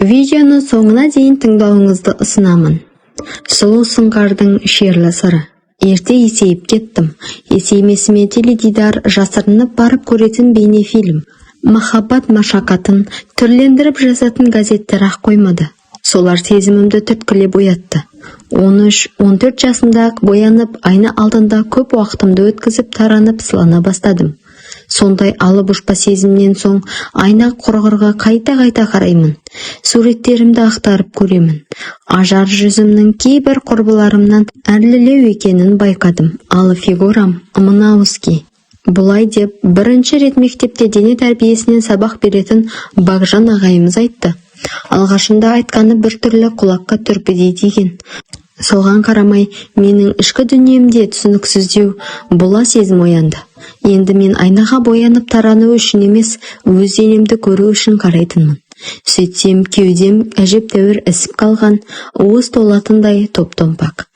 Видеоны соңына дейін тыңдауыңызды ұсынамын. Сұлу сұңқардың шерлі сыры. Ерте есейіп кеттім. Есеймесіме теледидар жасырынып барып көретін бейнефильм. Махаббат машақатын түрлендіріп жазатын газеттер ақ қоймады. Солар сезімімді түрткілеп оятты. 13-14 жасымда боянып, айна алдында көп уақытымды өткізіп таранып сылана бастадым. Сондай алып ұшпа сезімнен соң айна құрғырға қайта қараймын. Суреттерімді ақтарып көремін. Ажар жүзімнің кейбір құрбыларымнан әрлілеу екенін байқадым. Ал фигурам мынауызки. Бұлай деп бірінші рет мектепте дене тәрбиесінен сабақ беретін Бағжан ағайымыз айтты. Алғашында айтқаны біртүрлі құлаққа түрпідей тиген. Соған қарамай, менің ішкі дүниемде түсініксіздеу бұла сезім оянды. Енді мен айнаға боянып тарану үшін емес, өз денемді көру үшін қарайтынмын. Сөйтсем, кеудем әжептәуір ісіп қалған, уыз толатындай топ-томпақ.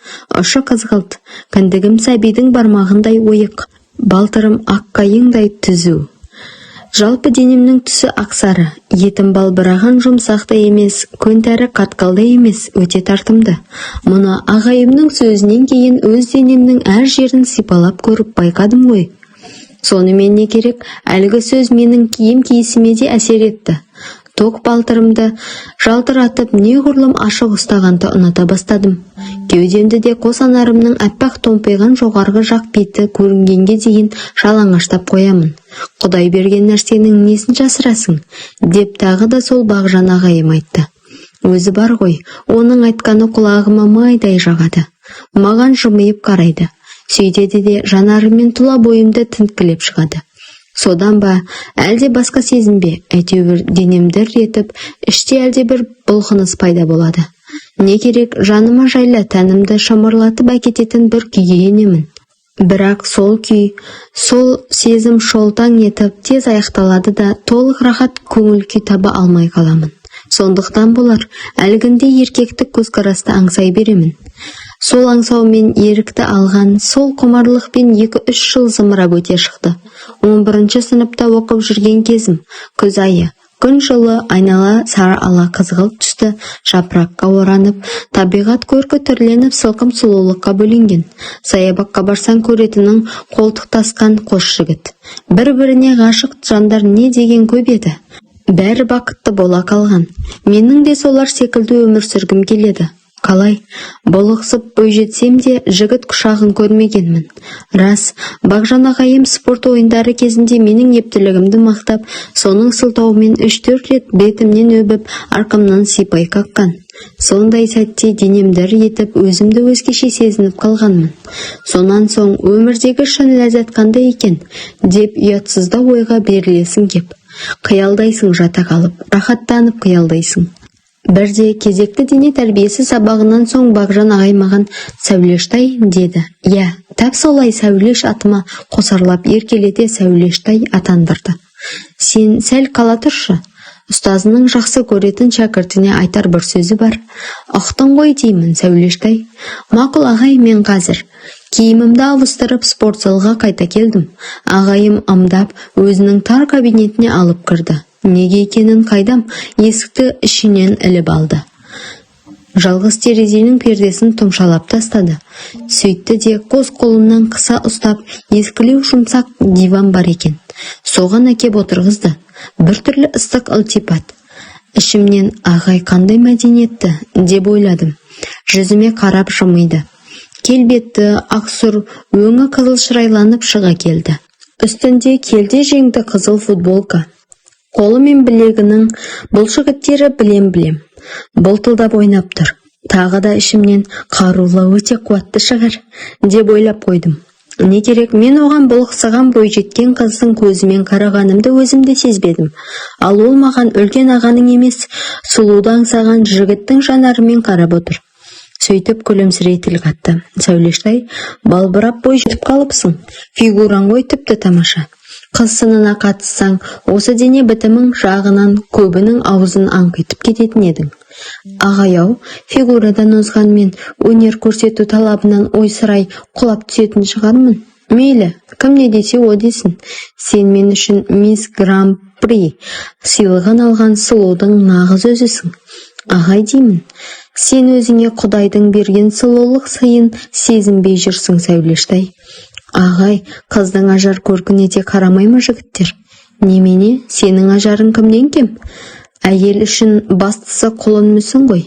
Ұшы қызғылт, кіндігім сәбидің бармағындай ойық, балтырым аққайыңдай түзу. Жалпы денемнің түсі ақсары, етім балбыраған жұмсақты емес, көнтәрі қатқалды емес, өте тартымды. Мұны ағайымның сөзінен кейін өз денемнің әр жерін сипалап көріп байқадым ғой. Сонымен не керек, әлгі сөз менің киім киісіме де әсер етті. Тоқ балтырымды жалтыратып неғұрлым ашық ұстағанды ұната бастадым. Кеудемді де қос анарымның әппақ томпиған жоғарғы жақ беті көрінгенге дейін жалаңаштап қоямын. Құдай берген нәрсенің несін жасырасың, деп тағы да сол Бағжан ағайым айтты. Өзі бар ғой, оның айтқаны құлағыма майдай жағады. Маған жымиып қарайды. Сөйтеді де жанарымен тұла бойымды тінткілеп шығады. Содан ба, әлде басқа сезім бе, әйтеуір денемді етіп, іште әлде бір бұлқыныс пайда болады. Не керек, жаныма жайлы тәнімді шымырлатып әкететін бір күйге енемін. Бірақ сол күй, сол сезім шолтаң етіп тез аяқталады да толық рахат көңіл күй таба алмай қаламын. Сондықтан болар, әлгінде еркектік көзқарасты аңсай беремін. Сол аңсаумен ерікті алған, сол құмарлықпен 2-3 жыл зымырап өте шықты. 11-ші сыныпта оқып жүрген кезім, күз айы, күн жылы айнала сары ала қызғылт түсті жапыраққа оранып, табиғат көркі түрленіп сылқым сұлулыққа бөленген. Саябаққа барсан көретінің қолтықтасқан қос жігіт. Бір-біріне ғашық жандар не деген көп еді. Бәрі бақытты бола қалған. Менің де солар секілді өмір сүргім келеді. Қалай, болықсып бойжетсем де жігіт құшағын көрмегенмін. Рас, Бағжан ағайым спорт ойындары кезінде менің ептілігімді мақтап, соның сылтауымен 3-4 рет бетімнен өбіп, арқамнан сипай қаққан. Сондай сәтте денемді етіп, өзімді өзгеше сезініп қалғанмын. Сонан соң өмірдегі шын ләззат қандай екен, деп ұятсызда ойға берілесің кеп. Қиялдайсың жата қалып, рахаттанып қиялдайсың. Бірде кезекті дене тәрбиесі сабағынан соң Бағжан ағай маған Сәулештай деді. Я, тап солай Сәулеш атыма қосарлап еркелете Сәулештай атандырды. Сен сәл қала тұршы. Ұстазының жақсы көретін шәкіртіне айтар бір сөзі бар. Ұқтың ғой деймін Сәулештай. Мақұл ағай, мен қазір киімімді ауыстырып спорт залға қайта келдім. Ағайым ымдап өзінің тар кабинетіне алып кірді. Неге екенін қайдам, есікті ішінен іліп алды. Жалғыз терезенің пердесін тұмшалап тастады. Сөйтті де қос қолымнан қыса ұстап, ескілеу жұмсақ диван бар екен. Соған әкеп отырғызды. Біртүрлі ыстық ылтипат. Ішімнен ағай қандай мәдениетті деп ойладым. Жүзіме қарап жымиды. Келбетті, ақсұр, өңі қызыл шырайланып шыға келді. Үстінде келде жеңді қызыл футболка. Қолы мен білегінің бұлшық-еттері білем. Бұлтылдап ойнап тұр. Тағы да ішімнен қарулы өте қуатты шығар, деп ойлап қойдым. Не керек, мен оған бұлықсыған бойжеткен қыздың көзімен қарағанымды өзімде сезбедім. Ал ол маған үлкен ағаның емес, сұлуды аңсаған жігіттің жанарымен қарап отыр. Сөйтіп күлімсірей тіл қатты. Сәулештай, балбырап бой жетіп қалыпсың. Фигураң ғой тіпті тамаша. Қыз сынына қатыссаң, осы дене бітімің жағынан көбінің аузын аңқитып кететін едің. Ағай-ау, фигурадан озған мен өнер көрсету талабынан ойсырай құлап түсетін шығармын. Мейлі, кім не десе о десін. Сен мен үшін мисс Гран-при сыйлығын алған сұлудың нағыз өзісің. Ағай деймін, сен өзіңе Құдайдың берген сұлулық сыйын сезінбей жүрсің Сәулештай. Ағай, қыздың ажар көркіне де қарамай ма жігіттер? Немене, сенің ажарың кімнен кем? Әйел үшін бастысы құлын мүсін ғой.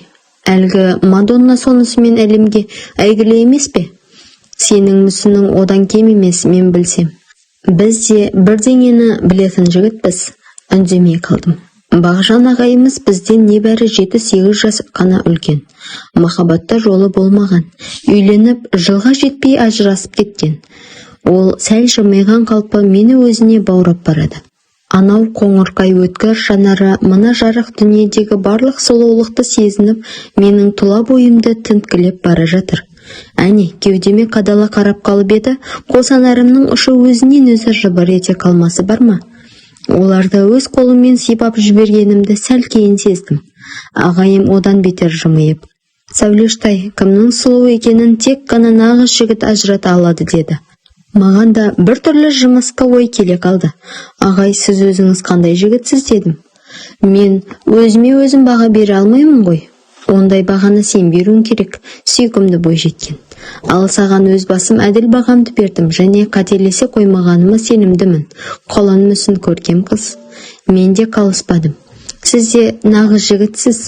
Әлгі Мадонна сонысымен әлемге әйгілі емес пе? Сенің мүсінің одан кем емес, мен білсем. Біз де бірдеңені білетін жігітпіз. Үндемей қалдым. Бағжан ағайымыз бізден небәрі 7-8 жас қана үлкен. Махаббатта жолы болмаған. Үйленіп, жылға жетпей ажырасып кеткен. Ол сәл жымиған қалпы мені өзіне баурап барады. Анау қоңырқай өткір жанары мына жарық дүниедегі барлық сұлулықты сезініп, менің тұла бойымды тінткілеп бара жатыр. Әне, кеудеме қадала қарап қалып еді, қолсанарымның ұшы өзінен өзі жыбыр ете қалмасы бар ма? Оларды өз қолыммен сипап жібергенімді сәл кейін сездім. Ағайым одан бетер жымиып: Сәулештай, кімнің сұлу екенін тек қана нағыз жігіт ажырата алады деді. Маған да бір түрлі жымысқы ой келе қалды. Ағай, сіз өзіңіз қандай жігітсіз дедім. Мен өзіме өзім баға бере алмаймын ғой. Ондай бағаны сен беруің керек, сүйкімді бойжеткен. Ал саған өз басым әділ бағамды бердім және қателесе қоймағаныма сенімдімін. Құлын мүсін көркем қыз. Мен де қалыспадым. Сіз де нағыз жігітсіз.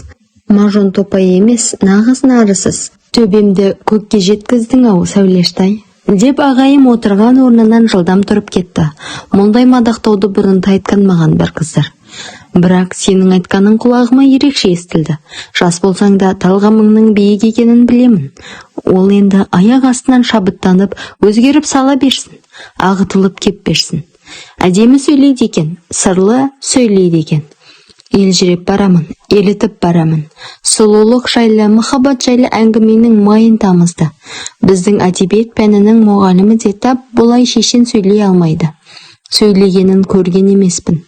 Мажон топай емес, нағыз нарысыз. Төбемді көкке жеткіздің ау, Сәулештай. Деп ағайым отырған орнынан жылдам тұрып кетті. Мұндай мадақтауды бұрын айтқан маған бір қыздар. Бірақ сенің айтқаның құлағыма ерекше естілді. Жас болсаң да талғамыңның биік екенін білемін. Ол енді аяқ астынан шабыттанып, өзгеріп сала берсін, ағытылып кеп берсін. Әдемі сөйлейді екен, сырлы сөйлейді екен. Елжіреп барамын, елітіп барамын. Сұлулық жайлы, махаббат жайлы әңгіменің майын тамызды. Біздің әдебиет пәнінің мұғалімі де тап бұлай шешен сөйлей алмайды. Сөйлегенін көрген емеспін.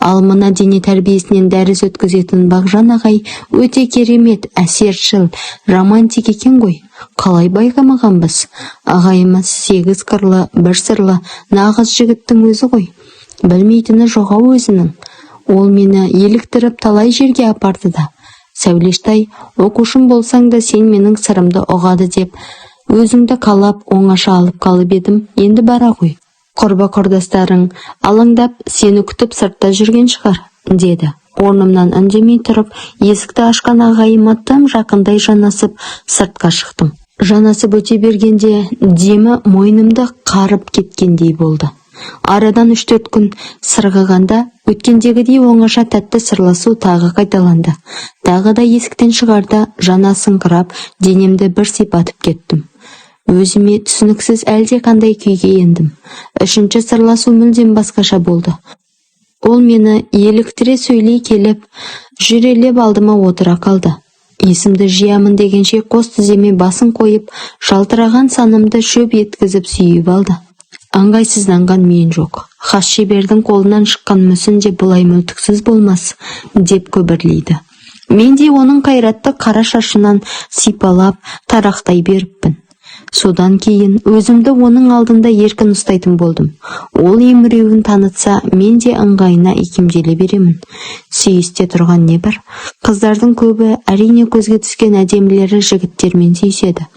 Ал мына дене тәрбиесінен дәріс өткізетін Бағжан ағай өте керемет, әсершіл, романтик екен ғой. Қалай байқамағанбыз? Ағайымыз 8 қырлы, бір сырлы, нағыз жігіттің өзі ғой. Білмейтіні жоғау өзінің. Ол мені еліктіріп талай жерге апарды да. Сәулештай, оқушым болсаң да сен менің сырымды ұғады деп, өзіңді қалап оңаша алып қалып едім, енді бара ғой. Құрба-құрдастарың алаңдап сені күтіп сыртта жүрген шығар, деді. Орнымнан үндемей тұрып, есікті ашқан ағайыма тым жақындай жанасып, сыртқа шықтым. Жанасып өте бергенде, демі мойнымды қарып кеткендей болды. Арадан 3-4 күн сырғығанда, өткендегідей оңаша тәтті сырласу тағы қайталанды. Тағы да есіктен шығарда жанасыңқырап, денемді бір сипатып кеттім. Өзіме түсініксіз әлде қандай күйге ендім. 3-ші сырласу мүлдем басқаша болды. Ол мені еліктіре сөйлей келіп, жүрелеп алдыма отыра қалды. Есімді жиямын дегенше қос тіземе басын қойып, жалтыраған санымды шөп еткізіп сүйіп алды. Аңғайсызданған мен жоқ. Хас шебердің қолынан шыққан мүсін де бұлай мүлтіксіз болмас, деп көбірлейді. Мен де оның қайратты қара шашынан сипалап, тарақтай беріппін. Содан кейін өзімді оның алдында еркін ұстайтын болдым. Ол еміреуін танытса, мен де ыңғайына икемделе беремін. Сүйісте тұрған не бар? Қыздардың көбі әрине көзге түскен әдемілері жігіттермен сүйіседі.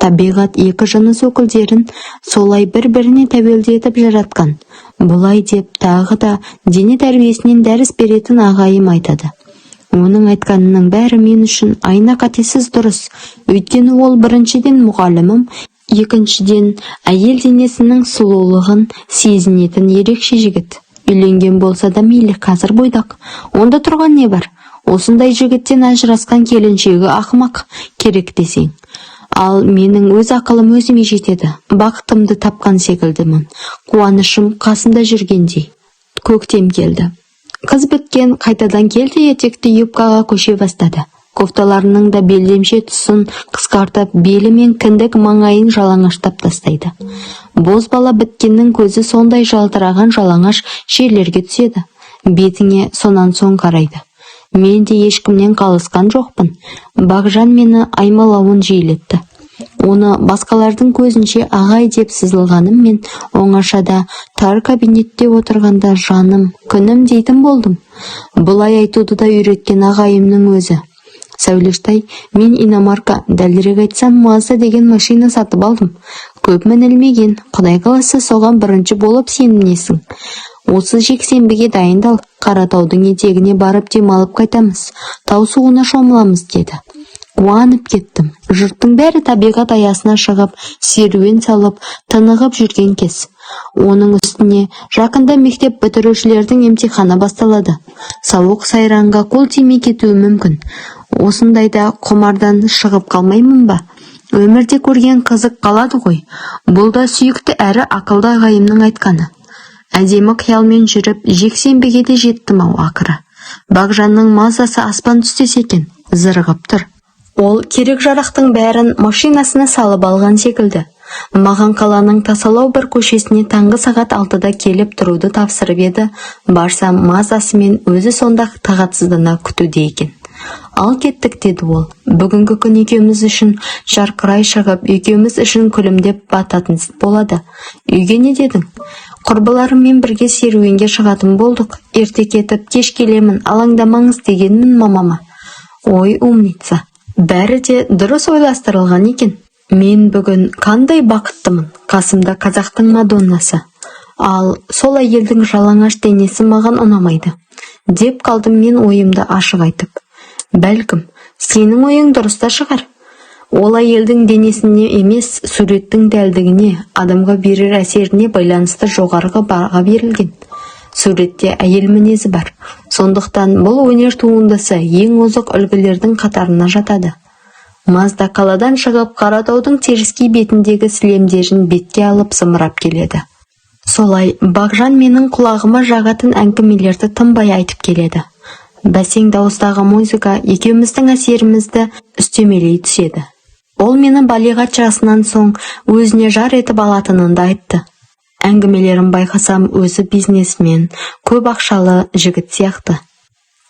Табиғат екі жыныс өкілдерін солай бір-біріне тәуелді етіп жаратқан. Бұлай деп тағы да дене тәрбиесінен дәріс беретін ағайым айтады. Оның айтқанының бәрі мен үшін айна қатесіз дұрыс. Өйткені ол біріншіден мұғалімім, екіншіден әйел денесінің сұлулығын сезінетін ерекше жігіт. Үйленген болса да мейлі, қазір бойдақ. Онда тұрған не бар? Осындай жігіттен ажырасқан келіншегі ақымақ керек десең. Ал менің өз ақылым өзіме жетеді. Бақытымды тапқан секілдімін. Қуанышым қасымда жүргендей. Көктем келді. Қыз біткен, қайтадан келді, етекті юбкаға көше бастады. Кофталарының да белдемше тұсын қысқартып, белі мен кіндік маңайын жалаңаштап тастайды. Боз бала біткеннің көзі сондай жалтыраған жалаңаш жерлерге түседі. Бетіңе сонан соң қарайды. Мен де ешкімнен қалысқан жоқпын. Бағжан мені аймалауын жиілетті. Оны басқалардың көзінше ағай деп сызылғаным мен оңашада тар кабинетте отырғанда жаным, күнім дейтін болдым. Бұлай айтуды да үйреткен ағайымның өзі. Сәулештай, мен иномарка, дәлірек айтсам Мазда деген машина сатып алдым. Көп мінілмеген, Құдай қаласа соған бірінші болып сен мінесің. Осы жексенбіге дайындал, Қаратаудың етегіне барып демалып қайтамыз. Тау суына шомыламыз деді. Қуанып кеттім. Жұрттың бәрі табиғат аясына шығып, серуен салып, тынығып жүрген кез. Оның үстіне жақында мектеп бітірушілердің емтиханы басталады. Сауық сайранға қол тимей кетуі мүмкін. Осындайда құмардан шығып қалмаймын ба? Өмірде көрген қызық қалады ғой. Бұл да сүйікті әрі ақылды ағайымның айтқаны. Әдемі қиялмен жүріп, жексенбіге де жеттім-ау ақыры. Бағжанның Маздасы аспан түстес екен, зырғып тұр. Ол керек жарақтың бәрін машинасына салып алған секілді. Маған қаланың тасалау бір көшесіне таңғы сағат 6-да келіп тұруды тапсырып еді. Барсам Маздасымен өзі сонда тағатсыздана күтуде екен. Ал кеттік деді ол. Бүгінгі күн екеуміз үшін жарқырай шығып, екеуміз үшін күлімдеп бататын болады. Үйге не дедің? Құрбыларыммен бірге серуенге шығатын болдық. Ерте кетіп, кеш келемін, алаңдамаңыз дегенмін мамама. Ой, умница. Бәрі де дұрыс ойластырылған екен. Мен бүгін қандай бақыттымын. Қасымда қазақтың Мадоннасы. Ал сол әйелдің жалаңаш денесі маған ұнамайды. Деп қалдым мен ойымды ашық айтып. Бәлкім, сенің ойың дұрыста шығар. Ол әйелдің денесіне емес, суреттің дәлдігіне, адамға берер әсеріне байланысты жоғарғы баға берілген. Суретте әйел мінезі бар. Сондықтан бұл өнер туындысы ең озық үлгілердің қатарына жатады. Мазда қаладан шығып, Қаратаудың теріскей бетіндегі сілемдерін бетке алып зымырап келеді. Солай, Бағжан менің құлағыма жағатын әңгімелерді тынбай айтып келеді. Бәсең дауыстағы музыка екеуміздің әсерімізді үстемелей түседі. Ол мені балиғат жасынан соң өзіне жар етіп алатынын да айтты. Әңгімелерін байқасам өзі бизнесмен, көп ақшалы жігіт сияқты.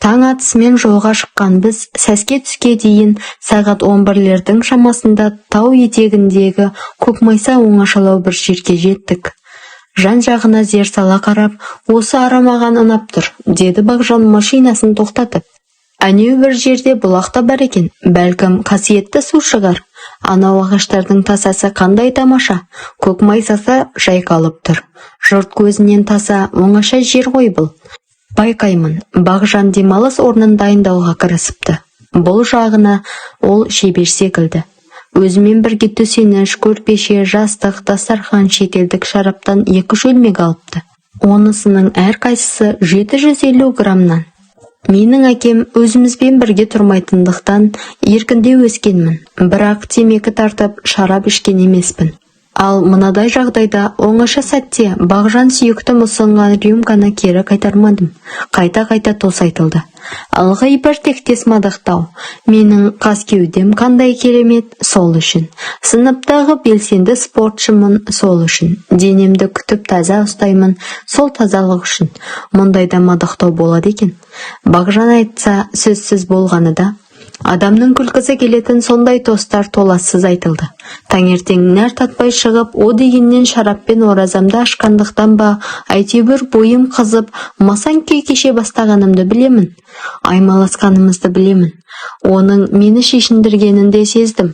Таң атысымен жолға шыққан біз сәске түске дейін сағат 11-лердің шамасында тау етегіндегі Көкмайса оңашалау бір жерге жеттік. Жан-жағына зер сала қарап, осы ара маған ұнап тұр, деді Бағжан машинасын тоқтатып. Әнеу бір жерде бұлақта бар екен, бәлкім қасиетті су шығар. Анау ағаштардың тасасы қандай тамаша, Көкмайсасы жайқалып тұр. Жұрт көзінен таса, оңаша жер ғой бұл. Байқаймын, Бағжан демалыс орнын дайындауға кірісіпті. Бұл жағына ол шебер секілді. Өзімен бірге төсеніш, көрпеше, жастық, дастархан, шетелдік шараптан 2 шөлмек алыпты. Онысының әрқайсысы 750 грамнан. Менің әкем өзімізбен бірге тұрмайтындықтан еркінде өскенмін, бірақ темекі тартып шарап ішкен емеспін. Ал мынадай жағдайда оңаша сәтте Бағжан сүйікті ұсынған рюмканы кері қайтармадым. Қайта-қайта тосайтылды. Ылғи бір тектес мадақтау. Менің қас кеудем қандай керемет, сол үшін. Сыныптағы белсенді спортшымын, сол үшін. Денемді күтіп таза ұстаймын, сол тазалық үшін. Мұндайда мадақтау болады екен. Бағжан айтса сөзсіз болғаны да. Адамның күлкісі келетін сондай тостар толассыз айтылды. Таңертең нәр татпай шығып, о дегеннен шараппен оразамды ашқандықтан ба, әйтеуір бойым қызып, масаң күй кеше бастағанымды білемін. Аймаласқанымызды білемін. Оның мені шешіндіргенін де сездім.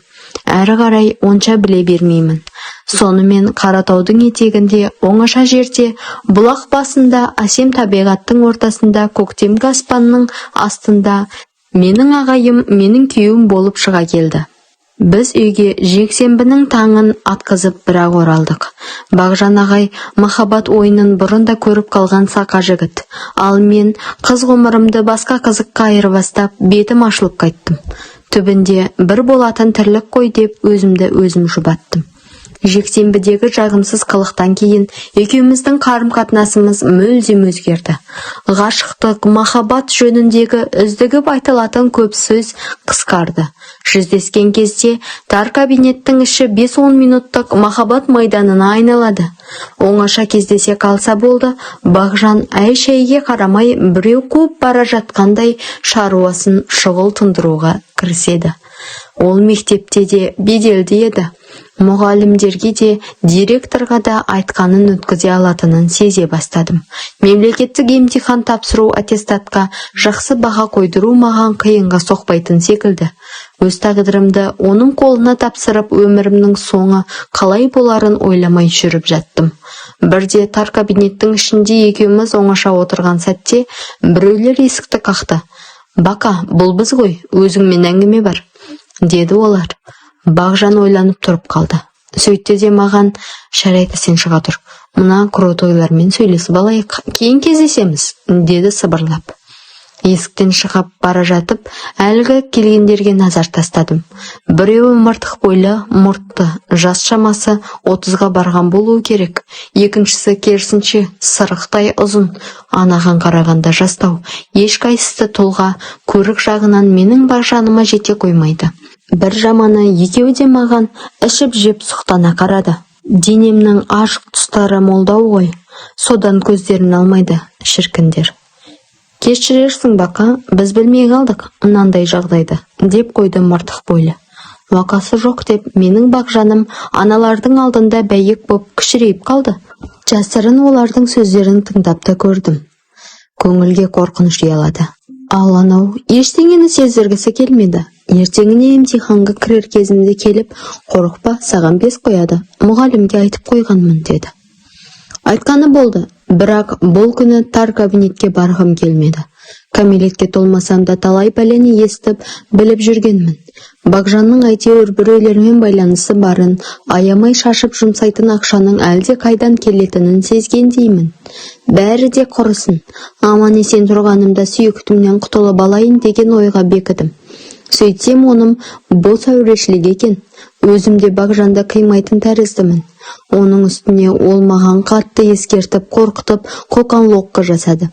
Әрі қарай онша біле бермеймін. Сонымен Қаратаудың етегінде, оңаша жерде, бұлақ басында, әсем табиғаттың ортасында, көктемгі аспанның астында менің ағайым, менің күйеуім болып шыға келді. Біз үйге жексенбінің таңын атқызып бірақ оралдық. Бағжан ағай махаббат ойынын бұрында көріп қалған сақа жігіт. Ал мен қыз ғұмырымды басқа қызыққа айырбастап, бетім ашылып қайттым. Түбінде бір болатын тірлік қой деп өзімді өзім жұбаттым. Жексенбідегі жағымсыз қылықтан кейін екеуміздің қарым-қатынасымыз мүлдем өзгерді. Ғашықтық, махаббат жөніндегі үздігіп айтылатын көп сөз қысқарды. Жүздескен кезде тар кабинеттің іші 5-10 минуттық махаббат майданына айналады. Оңаша кездесе қалса болды, Бағжан әй-шәйге қарамай біреу қуып бара жатқандай шаруасын шұғыл тындыруға кіріседі. Ол мектепте де беделді еді. Мұғалімдерге де, директорға да айтқанын өткізе алатынын сезе бастадым. Мемлекеттік емтихан тапсыру, аттестатқа жақсы баға қойдыру маған қиынға соқпайтын секілді. Өз тағдырымды оның қолына тапсырып, өмірімнің соңы қалай боларын ойламай жүріп жаттым. Бірде тар кабинеттің ішінде екеуміз оңаша отырған сәтте біреулер есікті қақты. «Бақа, бұл біз ғой, өзіңмен әңгіме бар», деді олар. Бағжан ойланып тұрып қалды. Сөйтті де маған: «Жарайды, сен шыға тұр. Мына кротойлармен сөйлесіп алайық, кейін кездесеміз», деді сыбырлап. Есіктен шығып бара жатып, әлгі келгендерге назар тастадым. Біреуі мыртық бойлы, мұртты, жас шамасы 30-ға барған болуы керек. Екіншісі керісінше сырықтай ұзын, анаған қарағанда жастау. Ешқайсысы тұлға, көрік жағынан менің Бағжаныма жете қоймайды. Бір жаманы, екеуі де маған ішіп жеп сұқтана қарады. Денемнің ашық тұстары молдау ғой, содан көздерін алмайды, шіркіндер. «Кешірерсің, Бақа, біз білмей қалдық мынандай жағдайды», деп қойды мыртық бойлы. Уақасы жоқ деп, менің Бағжаным аналардың алдында бәйек боп кішірейіп қалды. Жасырын олардың сөздерін тыңдап та көрдім. Көңілге қорқыныш ұялады. Ал анау ештеңені сездіргісі келмеді. Ертеңіне емтиханға кірер кезінде келіп, «Қорықпа, саған 5 қояды. Мұғалімге айтып қойғанмын», деді. Айтқаны болды, бірақ бұл күні тар кабинетке барғым келмеді. Кәмелетке толмасам да талай пәлені естіп, біліп жүргенмін. Бағжанның әйтеуір біреулермен байланысы барын, аямай шашып жұмсайтын ақшаның әлде қайдан келетінін сезгендеймін. Бәрі де құрысын. Аман есен тұрғанымда сүйіктімнен құтылып алайын деген ойға бекідім. Сөйтсем, оным бос әурешілік екен. Өзімде Бағжанды қимайтын тәріздімін. Оның үстіне ол маған қатты ескертіп, қорқытып, қоқан-лоққы жасады.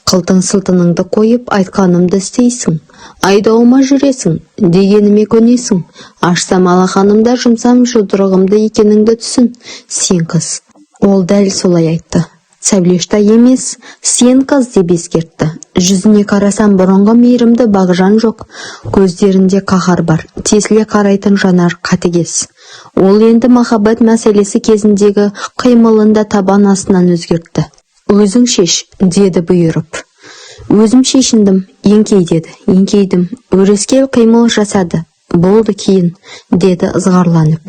«Қылтың сылтыныңды қойып, айтқанымды істейсің. Айдауыма жүресің, дегеніме көнесің. Ашсам алақанымда, жұмсам жұдырығымды екеніңді түсін. Сен қыз». Ол дәл солай айтты. Сәулешта емес, сен қыз деп ескертті. Жүзіне қарасам, бұрынғы мейірімді Бағжан жоқ. Көздерінде қаһар бар, тесіле қарайтын жанар қатыгез. Ол енді махаббат мәселесі кезіндегі қимылында табан астынан өзгертті. «Өзің шеш», деді бұйырып. Өзім шешіндім, еңкей деді, еңкейдім. Өрескел қимыл жасады. «Болды, кейін», деді ызғарланып.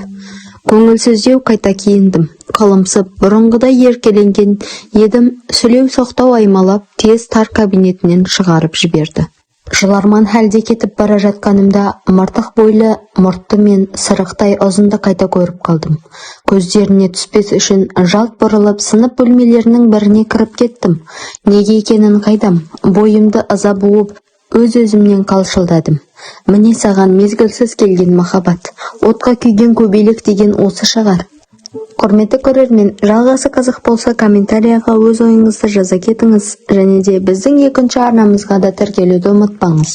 Көңілсіздеу қайта киіндім. Қалымсып, бұрынғыдай еркеленген едім, сүлеу соқтау аймалап, тез тар кабинетінен шығарып жіберді. Жыларман хәлде кетіп бара жатқанымда, мыртық бойлы, мұртты мен сырықтай ұзынды қайта көріп қалдым. Көздеріне түспес үшін жалт бұрылып, сынып бөлмелерінің біріне кіріп кеттім. Неге екенін қайдам, бойымды ыза буып, өз-өзімнен қалшылдадым. Міне саған мезгілсіз келген махаббат, отқа күйген көбелек деген осы шығар. Құрметті көрермен, жалғасы қызық болса комментарияға өз ойыңызды жаза кетіңіз, және де біздің екінші арнамызға да тіркелуді ұмытпаңыз.